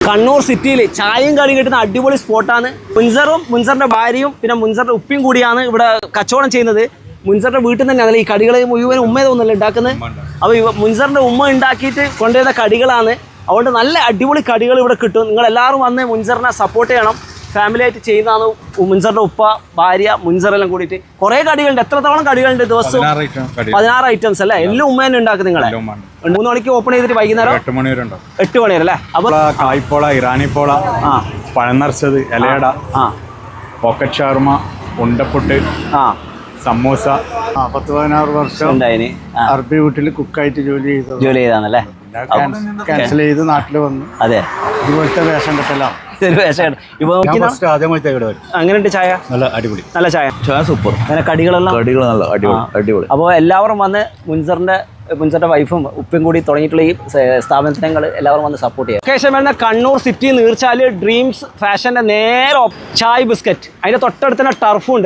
കണ്ണൂർ സിറ്റിയിൽ ചായയും കറിയും കിട്ടുന്ന അടിപൊളി സ്പോട്ടാണ്. മുൻസറും മുൻസറിന്റെ ഭാര്യയും പിന്നെ മുൻസറിന്റെ ഉപ്പയും കൂടിയാണ് ഇവിടെ കച്ചവടം ചെയ്യുന്നത്. മുൻസറിന്റെ വീട്ടിൽ തന്നെയാണ് ഈ കടികൾ മുഴുവൻ ഉമ്മ തോന്നല്ലേ ഉണ്ടാക്കുന്നത്. അപ്പോൾ മുൻസറിന്റെ ഉമ്മ ഉണ്ടാക്കിയിട്ട് കൊണ്ടുവരുന്ന കടികളാണ്. അതുകൊണ്ട് നല്ല അടിപൊളി കടികൾ ഇവിടെ കിട്ടും. നിങ്ങൾ എല്ലാവരും വന്ന് മുൻസറിനെ സപ്പോർട്ട് ചെയ്യണം. ഫാമിലി ആയിട്ട് ചെയ്യുന്നതാണ്. മുൻസറിന്റെ ഉപ്പ, ഭാര്യ, മുൻസറെല്ലാം കൂടിയിട്ട് കുറേ കടികളുണ്ട്. എത്രത്തോളം കടികളുണ്ട് ദിവസവും? 16 ഐറ്റംസ് അല്ലേ? എല്ലാം ഉമ്മ തന്നെ ഉണ്ടാക്കും. നിങ്ങളെ 3 മണിക്ക് ഓപ്പൺ ചെയ്തിട്ട് വൈകുന്നേരം 8 മണി വരെ അല്ലേ? അപ്പോൾ കായ്പോള, ഇറാനിപ്പോള, പഴം നിറച്ചത്, ഇലയട, പോക്കറ്റ് ഷവർമ, ഉണ്ടപ്പൊട്ട്, സമൂസ. 10-16 വർഷം ഉണ്ടായിന്. അറബി വീട്ടിൽ കുക്കായിട്ട് ജോലി ചെയ്താണല്ലേ? ക്യാൻസൽ ചെയ്ത് നാട്ടിൽ വന്നു. അതെ, ഇതുപോലത്തെ വേഷം കെട്ടലാണ്. അങ്ങനെയുണ്ട് ചായ. നല്ല ചായ സൂപ്പർ. അങ്ങനെ കടികളെല്ലാം നല്ല അടിപൊളി. അപ്പോൾ എല്ലാവരും വന്ന് മുൻസറിന്റെ വൈഫും ഉപ്പയും കൂടി തുടങ്ങിയിട്ടുള്ള ഈ സ്ഥാപനത്തെ ഞങ്ങൾ എല്ലാവരും വന്ന് സപ്പോർട്ട് ചെയ്യാം. ലൊക്കേഷൻ വരുന്ന കണ്ണൂർ സിറ്റി നീർച്ചാല് ഡ്രീംസ് ഫാഷന്റെ നേരെ ചായ് ബിസ്ക്കറ്റ്. അതിന്റെ തൊട്ടടുത്ത് തന്നെ ടർഫും ഉണ്ട്.